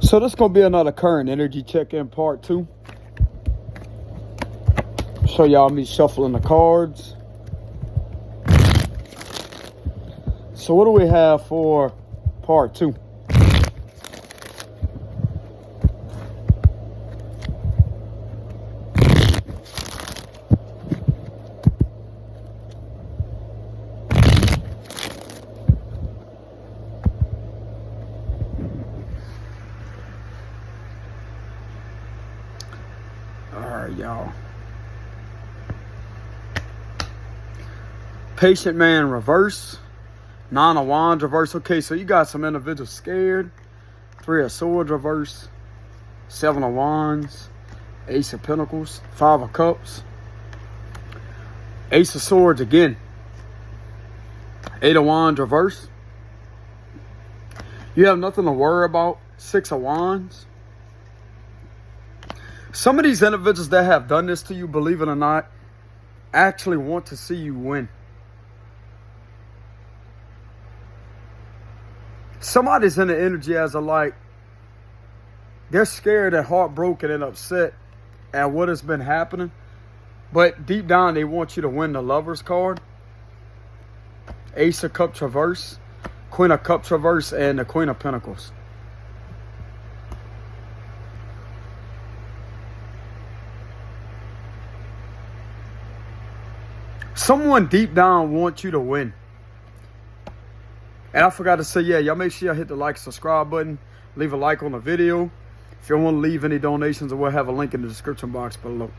So this is going to be another current energy check-in part 2. Show y'all me shuffling the cards. So what do we have for part 2? Alright, y'all. Patient man reverse. Nine of Wands reverse. Okay, so you got some individuals scared. Three of Swords reverse. Seven of Wands. Ace of Pentacles. Five of Cups. Ace of Swords again. Eight of Wands reverse. You have nothing to worry about. Six of Wands. Some of these individuals that have done this to you, believe it or not, actually want to see you win. Somebody's in the energy as a like, they're scared and heartbroken and upset at what has been happening. But deep down, they want you to win the Lover's card. Ace of Cups reverse. Queen of Cups reverse. And the Queen of Pentacles. Someone deep down wants you to win. And I forgot to say, y'all make sure y'all hit the like, subscribe button. Leave a like on the video. If you want to leave any donations, we'll have a link in the description box below.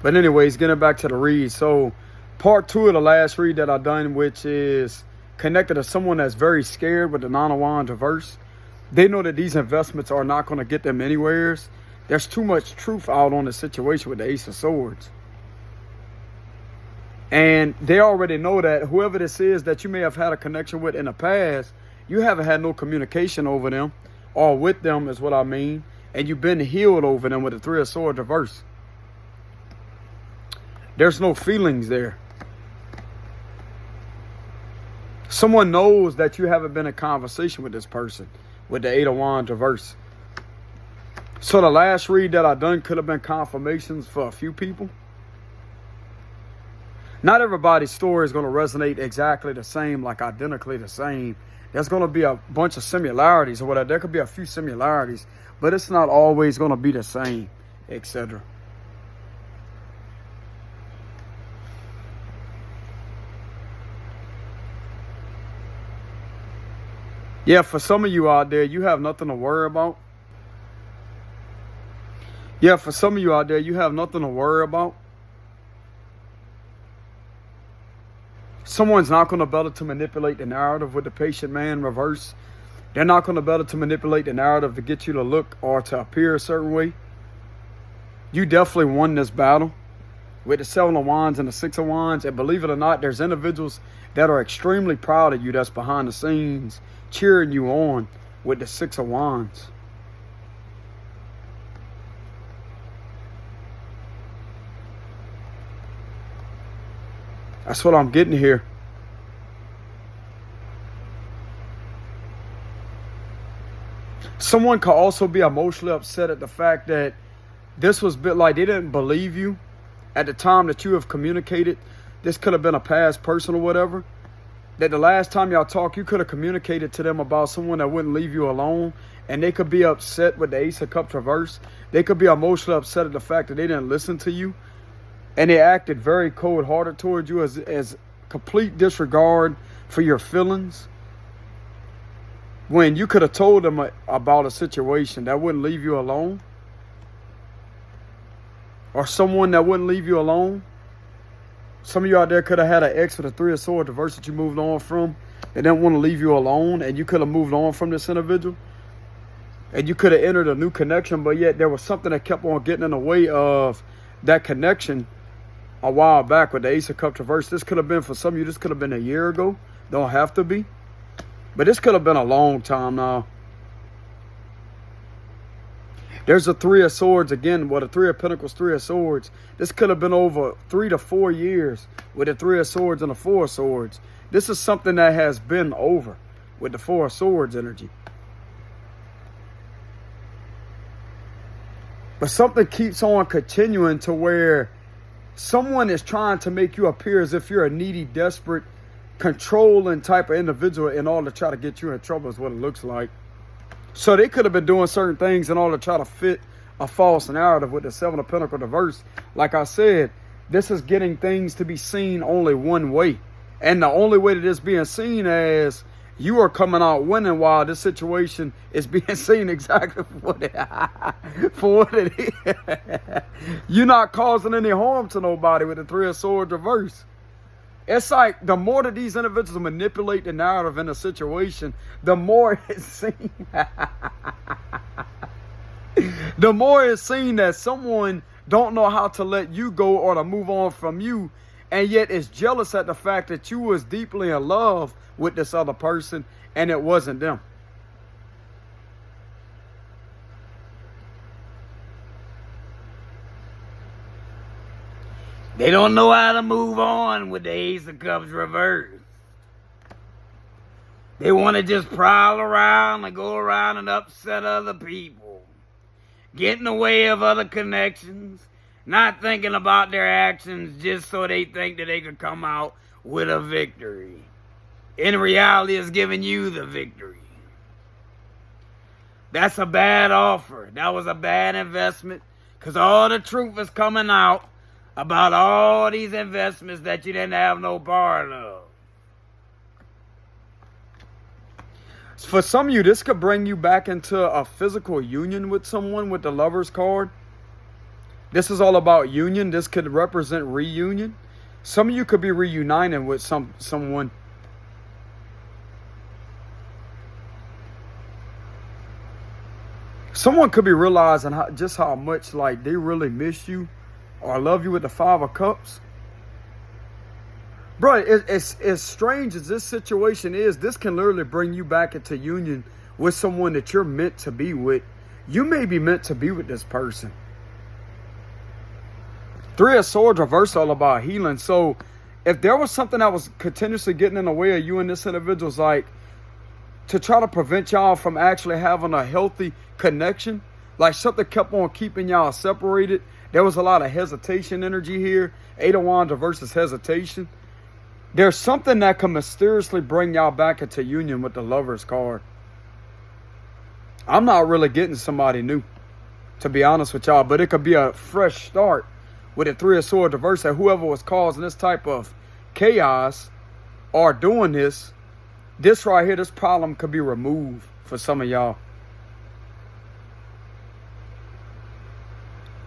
But anyways, getting back to the read. So, part 2 of the last read that I done, which is connected to someone that's very scared with the Nine of Wands reverse. They know that these investments are not going to get them anywheres. There's too much truth out on the situation with the Ace of Swords. And they already know that whoever this is that you may have had a connection with in the past, you haven't had no communication over them or with them is what I mean. And you've been healed over them with the Three of Swords reverse. There's no feelings there. Someone knows that you haven't been in conversation with this person with the Eight of Wands reverse. So the last read that I done could have been confirmations for a few people. Not everybody's story is going to resonate exactly the same, like identically the same. There's going to be a bunch of similarities or whatever. There could be a few similarities, but it's not always going to be the same, etc. Yeah, for some of you out there, you have nothing to worry about. Yeah, for some of you out there, you have nothing to worry about. Someone's not going to be able to manipulate the narrative with the patient man reverse. They're not going to be able to manipulate the narrative to get you to look or to appear a certain way. You definitely won this battle with the Seven of Wands and the Six of Wands. And believe it or not, there's individuals that are extremely proud of you that's behind the scenes cheering you on with the Six of Wands. That's what I'm getting here. Someone could also be emotionally upset at the fact that this was bit like they didn't believe you at the time that you have communicated. This could have been a past person or whatever. That the last time y'all talked, you could have communicated to them about someone that wouldn't leave you alone. And they could be upset with the Ace of Cups reverse. They could be emotionally upset at the fact that they didn't listen to you. And they acted very cold-hearted towards you as complete disregard for your feelings. When you could have told them about a situation that wouldn't leave you alone. Or someone that wouldn't leave you alone. Some of you out there could have had an ex with a Three of Swords reverse that you moved on from. They didn't want to leave you alone. And you could have moved on from this individual. And you could have entered a new connection. But yet there was something that kept on getting in the way of that connection. A while back with the Ace of Cups reverse. This could have been for some of you. This could have been a year ago. Don't have to be. But this could have been a long time now. There's a Three of Swords again. Well, the Three of Pentacles, Three of Swords. This could have been over 3 to 4 years with the Three of Swords and the Four of Swords. This is something that has been over with the Four of Swords energy. But something keeps on continuing to where someone is trying to make you appear as if you're a needy, desperate, controlling type of individual in order to try to get you in trouble is what it looks like. So they could have been doing certain things in order to try to fit a false narrative with the Seven of Pentacles reverse. Like I said, this is getting things to be seen only one way. And the only way that it's being seen as you are coming out winning, while this situation is being seen exactly for what it is. You're not causing any harm to nobody with the Three of Swords reverse. It's like the more that these individuals manipulate the narrative in a situation, the more it's seen. The more it's seen that someone don't know how to let you go or to move on from you, and yet is jealous at the fact that you was deeply in love with this other person and it wasn't them. They don't know how to move on with the Ace of Cups reversed. They want to just prowl around and go around and upset other people. Get in the way of other connections. Not thinking about their actions just so they think that they could come out with a victory. In reality, it's giving you the victory. That's a bad offer. That was a bad investment, because all the truth is coming out about all these investments that you didn't have no part of. For some of you, this could bring you back into a physical union with someone with the Lovers card. This is all about union. This could represent reunion. Some of you could be reuniting with someone. Someone could be realizing just how much like they really miss you or love you with the Five of Cups. Bro, it's as strange as this situation is, this can literally bring you back into union with someone that you're meant to be with. You may be meant to be with this person. Three of Swords reverse, all about healing. So if there was something that was continuously getting in the way of you and this individual's, like, to try to prevent y'all from actually having a healthy connection, like something kept on keeping y'all separated. There was a lot of hesitation energy here. Eight of Wands versus hesitation. There's something that can mysteriously bring y'all back into union with the Lovers card. I'm not really getting somebody new, to be honest with y'all, but it could be a fresh start with the Three of Swords reverse, that whoever was causing this type of chaos or doing this right here, this problem could be removed for some of y'all.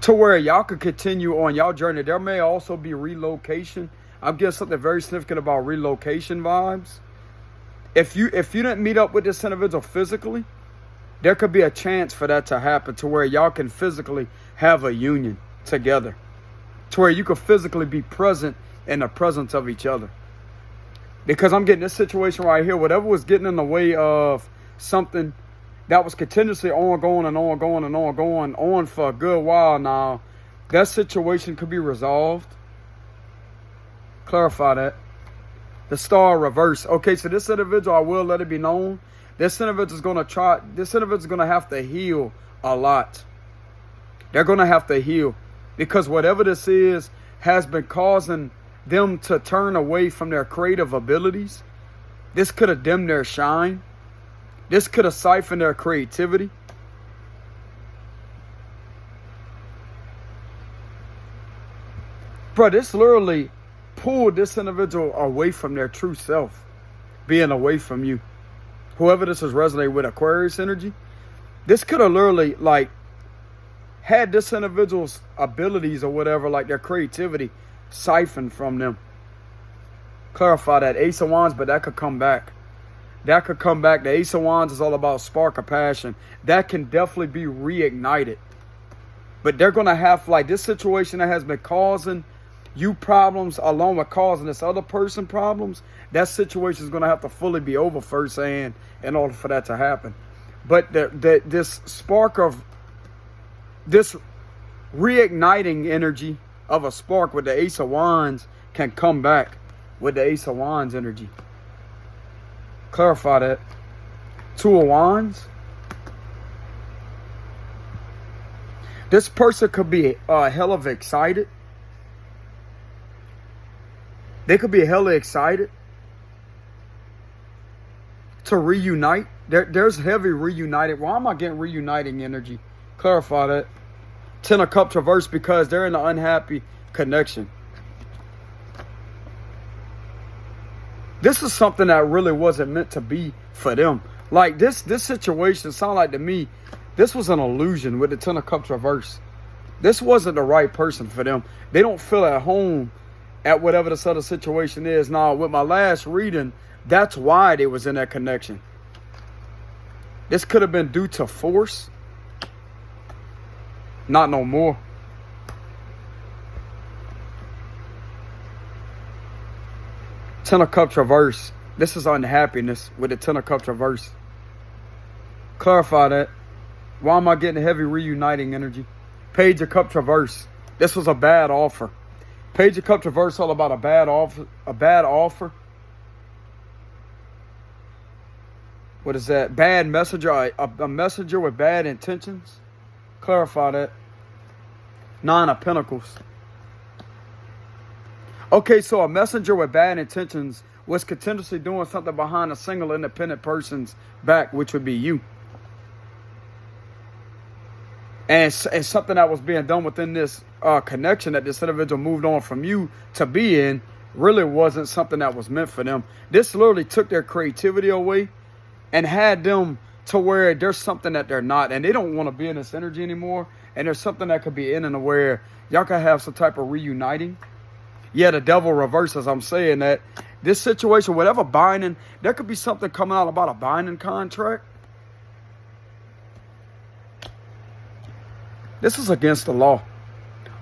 To where y'all could continue on y'all journey. There may also be relocation. I'm getting something very significant about relocation vibes. If you didn't meet up with this individual physically, there could be a chance for that to happen, to where y'all can physically have a union together. To where you could physically be present in the presence of each other. Because I'm getting this situation right here, whatever was getting in the way of something that was continuously ongoing on for a good while now, that situation could be resolved. Clarify that. The Star reverse. Okay, so this individual, I will let it be known, this individual is going to have to heal a lot. They're going to have to heal, because whatever this is has been causing them to turn away from their creative abilities. This could have dimmed their shine. This could have siphoned their creativity. Bro, this literally pulled this individual away from their true self, being away from you. Whoever this is resonating with, Aquarius energy, this could have literally, like, had this individual's abilities or whatever, like their creativity, siphoned from them. Clarify that. Ace of Wands, but that could come back. That could come back. The Ace of Wands is all about spark of passion. That can definitely be reignited. But they're going to have, like, this situation that has been causing you problems along with causing this other person problems, that situation is going to have to fully be over firsthand in order for that to happen. But this spark of, this reigniting energy of a spark with the Ace of Wands can come back with the Ace of Wands energy. Clarify that. Two of Wands. This person could be a hell of excited. They could be hella excited to reunite. There's heavy reunited. Why am I getting reuniting energy? Clarify that. Ten of Cups reverse because they're in an unhappy connection. This is something that really wasn't meant to be for them. Like this situation sound like to me, this was an illusion with the Ten of Cups reverse. This wasn't the right person for them. They don't feel at home at whatever this other situation is. Now, with my last reading, that's why they was in that connection. This could have been due to force. Not no more. Ten of Cups reverse. This is unhappiness with the Ten of Cups reverse. Clarify that. Why am I getting heavy reuniting energy? Page of Cups reverse. This was a bad offer. Page of Cups reverse all about a bad offer. A bad offer. What is that? Bad messenger. A messenger with bad intentions. Clarify that. Nine of Pentacles. Okay, so a messenger with bad intentions was continuously doing something behind a single independent person's back, which would be you. And something that was being done within this connection that this individual moved on from you to be in really wasn't something that was meant for them. This literally took their creativity away and had them to where there's something that they're not. And they don't want to be in this energy anymore. And there's something that could be in and where y'all could have some type of reuniting. Yeah, the devil reverses. I'm saying that this situation, whatever binding, there could be something coming out about a binding contract. This is against the law.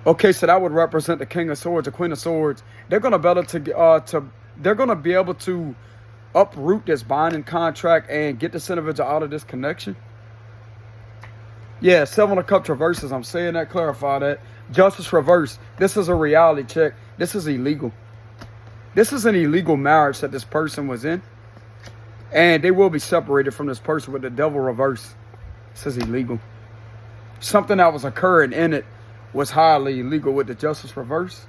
Okay, so that would represent the King of Swords, the Queen of Swords. They're gonna be able to uproot this binding contract and get this individual out of this connection. Yeah, Seven of Cups reverses. I'm saying that. Clarify that. Justice reverse. This is a reality check. This is illegal. This is an illegal marriage that this person was in. And they will be separated from this person with the devil reverse. This is illegal. Something that was occurring in it was highly illegal with the Justice reverse.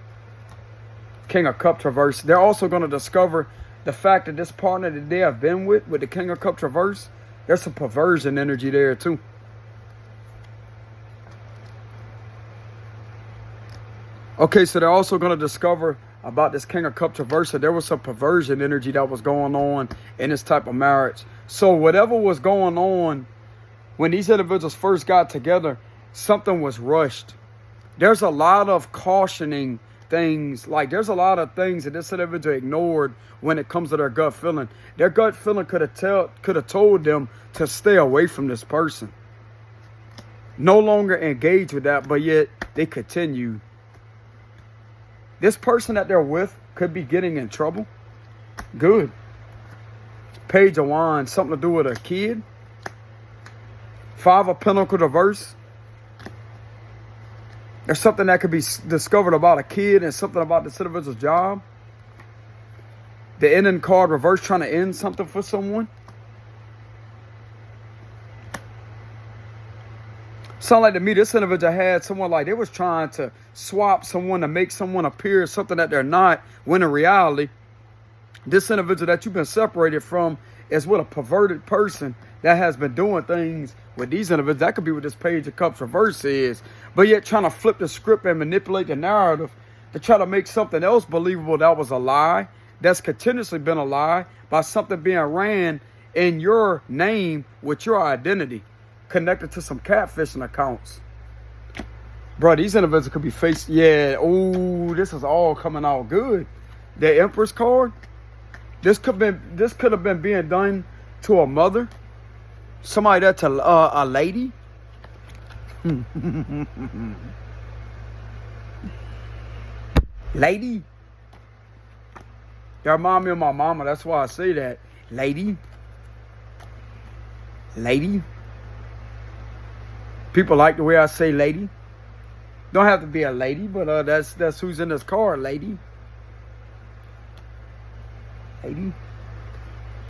King of Cups reverse. They're also going to discover the fact that this partner that they have been with the King of Cups reverse, there's some perversion energy there too. Okay, so they're also going to discover about this King of Cups reverse that there was some perversion energy that was going on in this type of marriage. So whatever was going on when these individuals first got together, something was rushed. There's a lot of cautioning things. Like there's a lot of things that this individual ignored when it comes to their gut feeling. Their gut feeling could have told them to stay away from this person. No longer engage with that, but yet they continue. This person that they're with could be getting in trouble. Good. Page of Wands, something to do with a kid. Five of Pentacles reverse. There's something that could be discovered about a kid and something about this individual's job. The ending card reverse, trying to end something for someone. Sound like to me this individual had someone like they was trying to swap someone to make someone appear something that they're not, when in reality, this individual that you've been separated from is with a perverted person that has been doing things with these individuals. That could be what this Page of Cups reverse is. But yet trying to flip the script and manipulate the narrative to try to make something else believable that was a lie, that's continuously been a lie, by something being ran in your name with your identity, connected to some catfishing accounts. Bro, these individuals could be faced. Yeah, oh, this is all coming out good. The Empress card. This could have been being done to a mother, somebody that's a lady. Lady. Y'all remind me of my mama. That's why I say that. Lady. Lady. People like the way I say lady. Don't have to be a lady, but that's who's in this car, lady. Lady.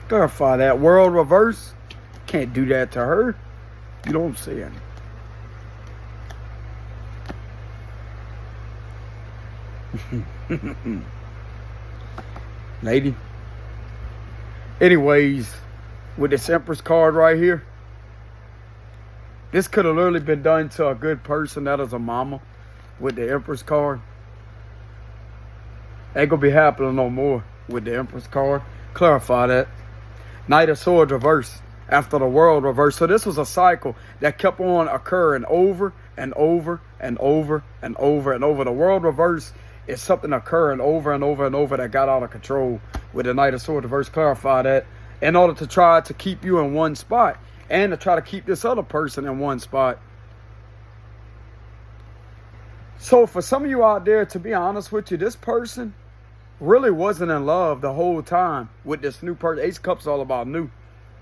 Clarify that. World reverse. Can't do that to her. You know what I'm saying? Lady. Anyways, with this Empress card right here, this could have literally been done to a good person that is a mama with the Empress card. Ain't gonna be happening no more with the Empress card. Clarify that. Knight of Swords reverse after the World reverse. So this was a cycle that kept on occurring over and over and over and over and over. The World reverse is something occurring over and over and over that got out of control with the Knight of Swords reverse. Clarify that in order to try to keep you in one spot and to try to keep this other person in one spot. So for some of you out there, to be honest with you, this person really wasn't in love the whole time with this new person. Ace of Cups is all about new.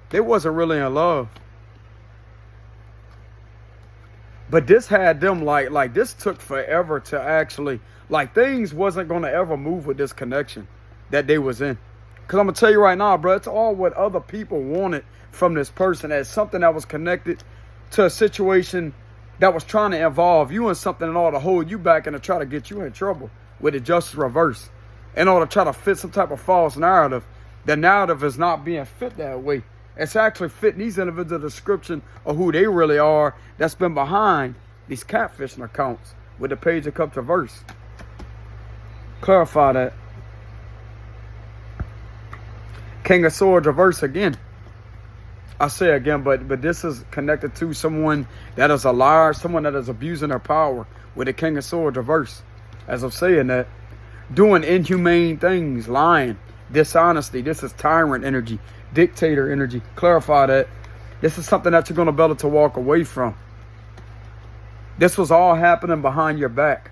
They wasn't really in love. But this had them like this took forever to actually, like things wasn't going to ever move with this connection that they was in. Because I'm going to tell you right now, bro, it's all what other people wanted from this person as something that was connected to a situation that was trying to involve you in something in order to hold you back and to try to get you in trouble with the Justice reverse. In order to try to fit some type of false narrative. The narrative is not being fit that way. It's actually fitting these individuals the description of who they really are that's been behind these catfishing accounts with the Page of Cups reverse. Clarify that. King of Swords reverse again. I say again, but this is connected to someone that is a liar, someone that is abusing their power with the King of Swords reverse. As I'm saying that, doing inhumane things, lying, dishonesty. This is tyrant energy, dictator energy. Clarify that. This is something that you're going to be able to walk away from. This was all happening behind your back.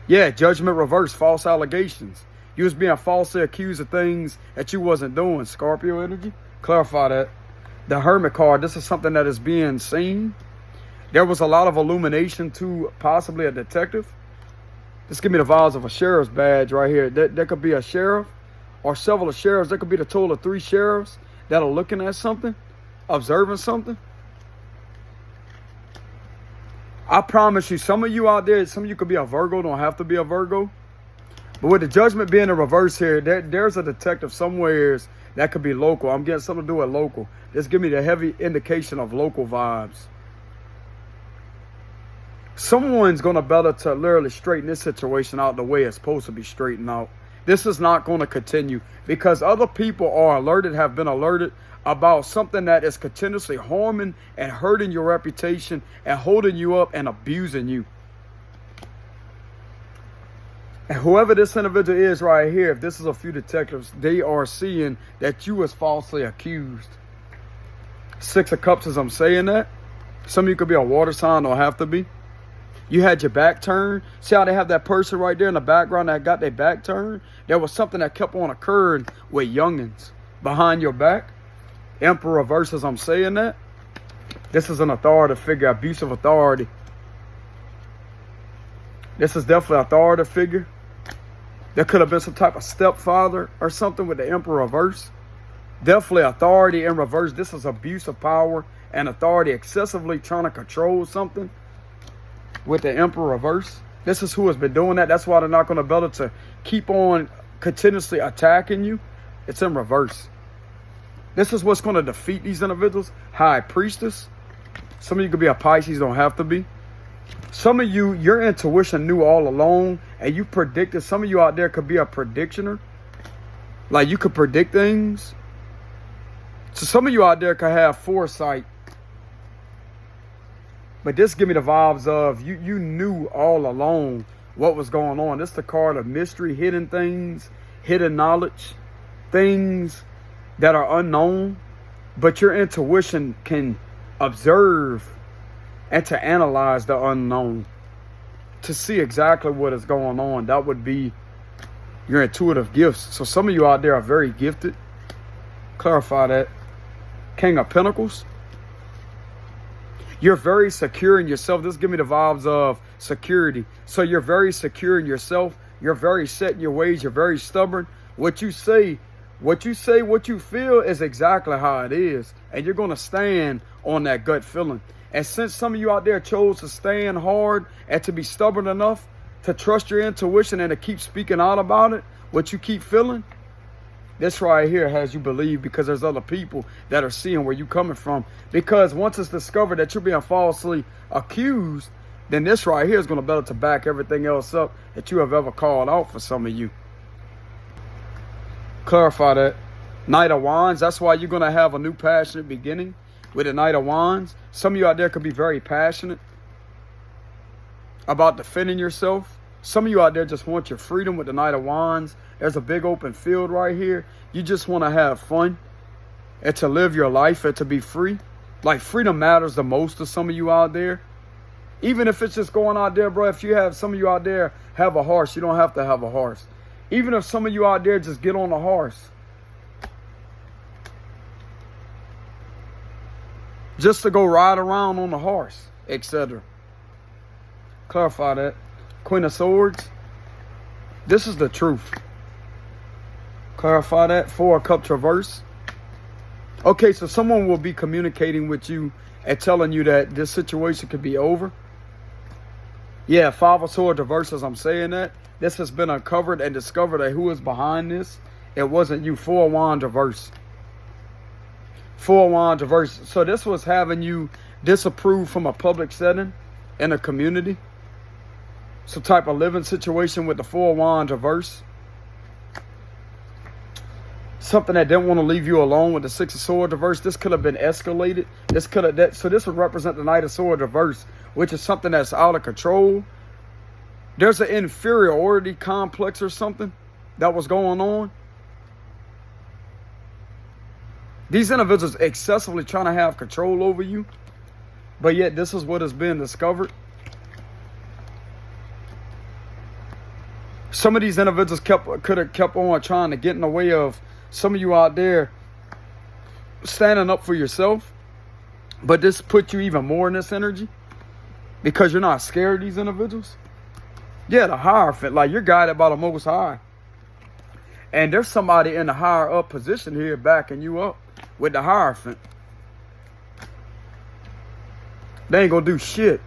Yeah, Judgment reverse, false allegations. You was being falsely accused of things that you wasn't doing. Scorpio energy. Clarify that. The Hermit card, this is something that is being seen. There was a lot of illumination to possibly a detective. Just give me the vibes of a sheriff's badge right here. There could be a sheriff or several of sheriffs. There could be the total of 3 sheriffs that are looking at something, observing something. I promise you, some of you out there, some of you could be a Virgo, don't have to be a Virgo. But with the Judgment being in reverse here, there's a detective somewhere that could be local. I'm getting something to do with local. Just give me the heavy indication of local vibes. Someone's going to better to literally straighten this situation out the way it's supposed to be straightened out. This is not going to continue because other people are alerted, have been alerted about something that is continuously harming and hurting your reputation and holding you up and abusing you. And whoever this individual is right here, if this is a few detectives, they are seeing that you was falsely accused. 6 of Cups as I'm saying that. Some of you could be a water sign or have to be. You had your back turned. See how they have that person right there in the background that got their back turned? There was something that kept on occurring with youngins behind your back. Emperor reverse as I'm saying that. This is an authority figure, abusive authority. This is definitely an authority figure. There could have been some type of stepfather or something with the Emperor reverse. Definitely authority in reverse. This is abuse of power and authority excessively trying to control something with the Emperor reverse. This is who has been doing that. That's why they're not going to be able to keep on continuously attacking you. It's in reverse. This is what's going to defeat these individuals. High Priestess. Some of you could be a Pisces, don't have to be. Some of you, your intuition knew all along and you predicted. Some of you out there could be a predictioner. Like you could predict things. So some of you out there could have foresight. But this give me the vibes of you knew all along what was going on. This is the card of mystery, hidden things, hidden knowledge, things that are unknown. But your intuition can observe and to analyze the unknown, to see exactly what is going on. That would be your intuitive gifts. So some of you out there are very gifted. Clarify that. King of Pentacles. You're very secure in yourself. This give me the vibes of security. So you're very secure in yourself. You're very set in your ways. You're very stubborn. What you say, what you feel is exactly how it is. And you're going to stand on that gut feeling. And since some of you out there chose to stand hard and to be stubborn enough to trust your intuition and to keep speaking out about it, what you keep feeling, this right here has you believe, because there's other people that are seeing where you're coming from. Because once it's discovered that you're being falsely accused, then this right here is going to be able to back everything else up that you have ever called out for some of you. Clarify that. Knight of Wands, that's why you're going to have a new passionate beginning with the Knight of Wands. Some of you out there could be very passionate about defending yourself. Some of you out there just want your freedom with the Knight of Wands. There's a big open field right here. You just want to have fun and to live your life and to be free. Like, freedom matters the most to some of you out there. Even if it's just going out there, bro, if you have some of you out there have a horse, you don't have to have a horse. Even if some of you out there just get on a horse, just to go ride around on the horse, etc. Clarify that. Queen of Swords, this is the truth. Clarify that. Four of Cups reverse. Okay, so someone will be communicating with you and telling you that this situation could be over. Yeah, Five of Swords reverse, as I'm saying that. This has been uncovered and discovered that who is behind this. It wasn't you. Four of Wands reverse. Four of Wands reverse. So this was having you disapprove from a public setting in a community. Some type of living situation with the Four of Wands reverse. Something that didn't want to leave you alone with the Six of Swords reverse. This could have been escalated. This could have so this would represent the Knight of Swords reverse, which is something that's out of control. There's an inferiority complex or something that was going on. These individuals excessively trying to have control over you, but yet this is what has been discovered. Some of these individuals could have kept on trying to get in the way of some of you out there standing up for yourself, but this put you even more in this energy because you're not scared of these individuals. Yeah, the Hierophant, like, you're guided by the Most High, and there's somebody in the higher up position here backing you up with the Hierophant. They ain't gonna do shit.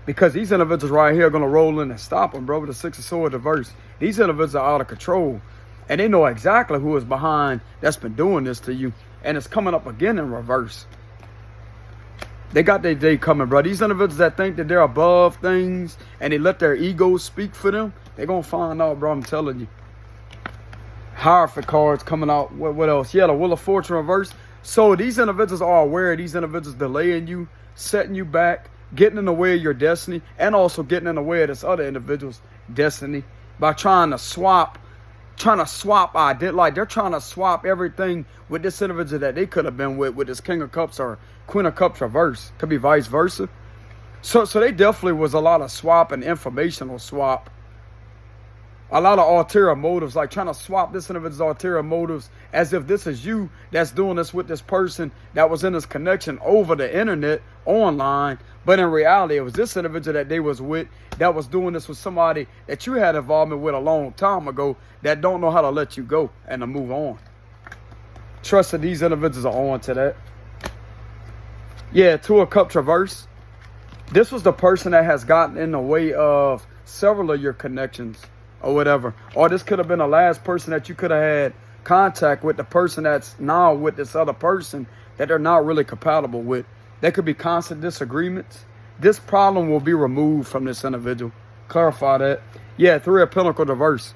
Because these individuals right here are going to roll in and stop them, bro, with the Six of Swords reverse. These individuals are out of control. And they know exactly who is behind that's been doing this to you. And it's coming up again in reverse. They got their day coming, bro. These individuals that think that they're above things and they let their egos speak for them, they're going to find out, bro, I'm telling you. Hierophant cards coming out. What else? Yeah, the Wheel of Fortune reverse. So these individuals are aware of these individuals delaying you, setting you back, getting in the way of your destiny, and also getting in the way of this other individual's destiny by trying to swap identity. Like, they're trying to swap everything with this individual that they could have been with this King of Cups or Queen of Cups reverse. Could be vice versa. So they definitely was a lot of swap and informational swap. A lot of ulterior motives, like trying to swap this individual's ulterior motives as if this is you that's doing this with this person that was in this connection over the internet, online. But in reality, it was this individual that they was with that was doing this with somebody that you had involvement with a long time ago that don't know how to let you go and to move on. Trust that these individuals are on to that. Yeah, Two of Cups reverse. This was the person that has gotten in the way of several of your connections or whatever. Or this could have been the last person that you could have had contact with, the person that's now with this other person that they're not really compatible with. There could be constant disagreements. This problem will be removed from this individual. Clarify that. Yeah, Three of Pentacles reverse.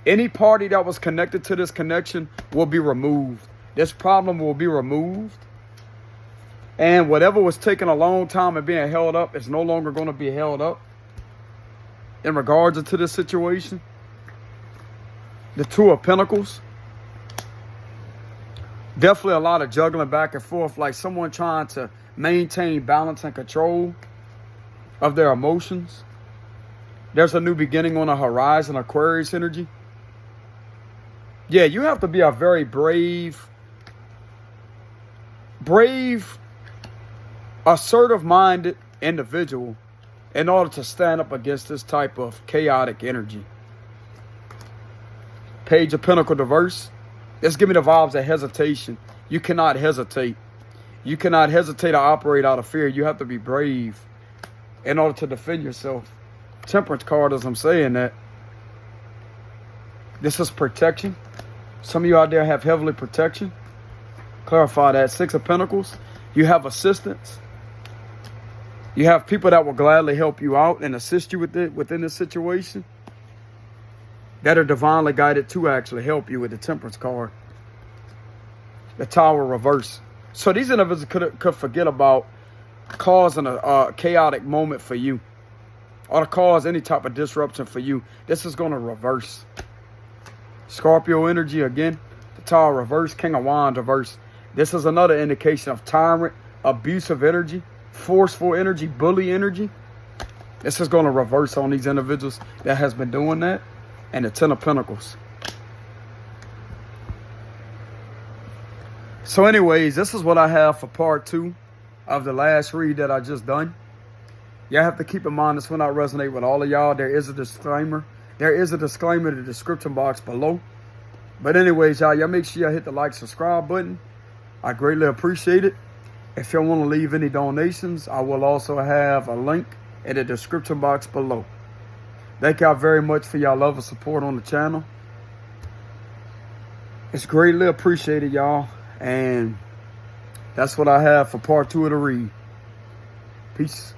Any party that was connected to this connection will be removed. This problem will be removed. And whatever was taking a long time and being held up is no longer going to be held up. In regards to this situation, the Two of Pentacles, definitely a lot of juggling back and forth, like someone trying to maintain balance and control of their emotions. There's a new beginning on the horizon, Aquarius energy. Yeah, you have to be a very brave, assertive-minded individual in order to stand up against this type of chaotic energy. Page of Pentacles reverse. This give me the vibes of hesitation. You cannot hesitate. You cannot hesitate or operate out of fear. You have to be brave in order to defend yourself. Temperance card as I'm saying that. This is protection. Some of you out there have heavily protection. Clarify that. Six of Pentacles. You have assistance. You have people that will gladly help you out and assist you with it within this situation. That are divinely guided to actually help you with the Temperance card. The Tower reverse. So these individuals could forget about causing a chaotic moment for you, or to cause any type of disruption for you. This is going to reverse. Scorpio energy again. The Tower reverse. King of Wands reverse. This is another indication of tyrant, abusive energy, forceful energy, bully energy. This is going to reverse on these individuals that has been doing that. And the Ten of Pentacles. So anyways, this is what I have for part 2 of the last read that I just done. Y'all have to keep in mind this will not resonate with all of y'all. There is a disclaimer. There is a disclaimer in the description box below. But anyways, y'all make sure y'all hit the like, subscribe button. I greatly appreciate it. If y'all want to leave any donations, I will also have a link in the description box below. Thank y'all very much for y'all love and support on the channel. It's greatly appreciated, y'all. And that's what I have for part 2 of the read. Peace.